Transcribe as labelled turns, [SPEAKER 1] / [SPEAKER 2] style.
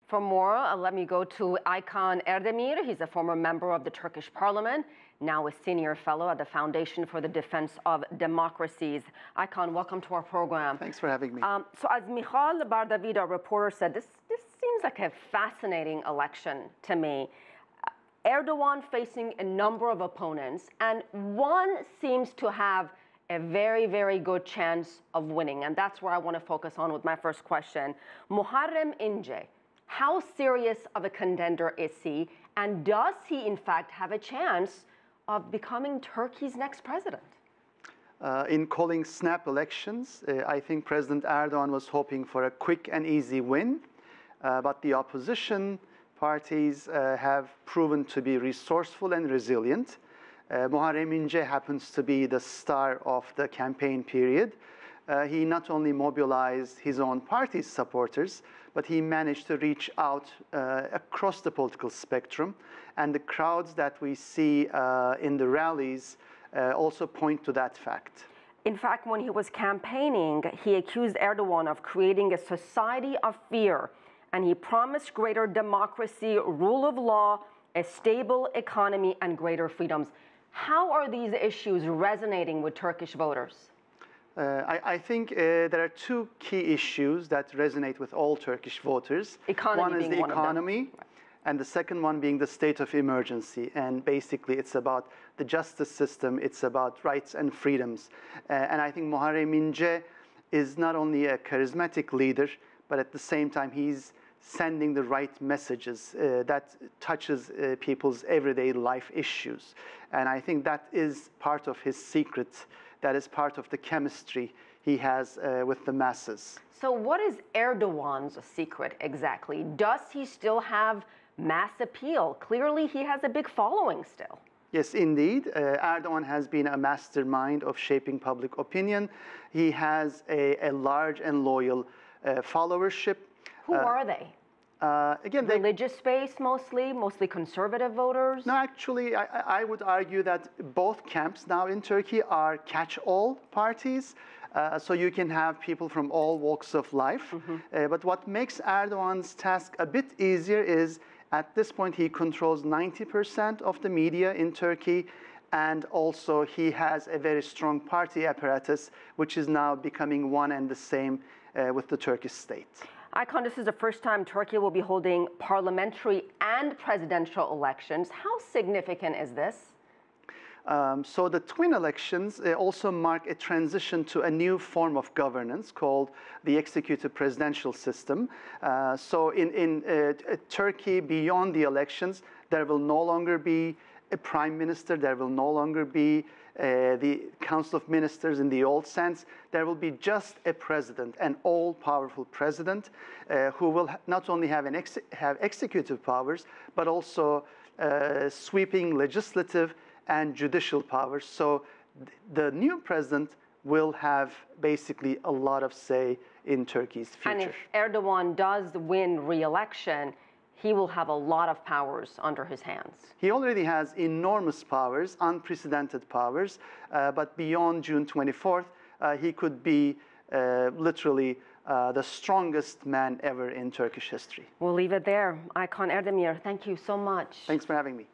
[SPEAKER 1] For more, let me go to Aykan Erdemir. He's a former member of the Turkish parliament, now a senior fellow at the Foundation for the Defense of Democracies. Aykan, welcome to our program.
[SPEAKER 2] Thanks for having me.
[SPEAKER 1] So as Michal Bardavid, our reporter, said, this seems like a fascinating election to me. Erdogan facing a number of opponents, and one seems to have a very, very good chance of winning. And that's where I want to focus on with my first question. Muharrem İnce, how serious of a contender is he? And does he, in fact, have a chance of becoming Turkey's next president?
[SPEAKER 2] In calling snap elections, I think President Erdogan was hoping for a quick and easy win. But the opposition parties have proven to be resourceful and resilient. Muharrem İnce happens to be the star of the campaign period. He not only mobilized his own party's supporters, but he managed to reach out across the political spectrum. And the crowds that we see in the rallies also point to that fact.
[SPEAKER 1] In fact, when he was campaigning, he accused Erdogan of creating a society of fear, and he promised greater democracy, rule of law, a stable economy, and greater freedoms. How are these issues resonating with Turkish voters?
[SPEAKER 2] I think there are two key issues that resonate with all Turkish voters. One is the economy, and the second one being the state of emergency. And basically, it's about the justice system, it's about rights and freedoms. And I think Muharrem İnce is not only a charismatic leader, but at the same time, he's sending the right messages that touches people's everyday life issues. And I think that is part of his secret. That is part of the chemistry he has with the masses.
[SPEAKER 1] So what is Erdogan's secret exactly? Does he still have mass appeal? Clearly, he has a big following still.
[SPEAKER 2] Yes, indeed. Erdogan has been a mastermind of shaping public opinion. He has a large and loyal followership.
[SPEAKER 1] Who are they?
[SPEAKER 2] Again,
[SPEAKER 1] religious space mostly conservative voters?
[SPEAKER 2] No, actually, I would argue that both camps now in Turkey are catch-all parties. So you can have people from all walks of life. But what makes Erdogan's task a bit easier is, at this point, he controls 90% of the media in Turkey. And also, he has a very strong party apparatus, which is now becoming one and the same with the Turkish state.
[SPEAKER 1] Aykan, this is the first time Turkey will be holding parliamentary and presidential elections. How significant is this?
[SPEAKER 2] So the twin elections also mark a transition to a new form of governance called the executive presidential system. So in Turkey, beyond the elections, there will no longer be a prime minister, there will no longer be the Council of Ministers in the old sense. There will be just a president, an all-powerful president, who will not only have executive powers, but also sweeping legislative and judicial powers. So the new president will have basically a lot of say in Turkey's future.
[SPEAKER 1] And if Erdogan does win re-election, he will have a lot of powers under his hands.
[SPEAKER 2] He already has enormous powers, unprecedented powers, but beyond June 24th, he could be literally the strongest man ever in Turkish history.
[SPEAKER 1] We'll leave it there. Aykan Erdemir, thank you so much.
[SPEAKER 2] Thanks for having me.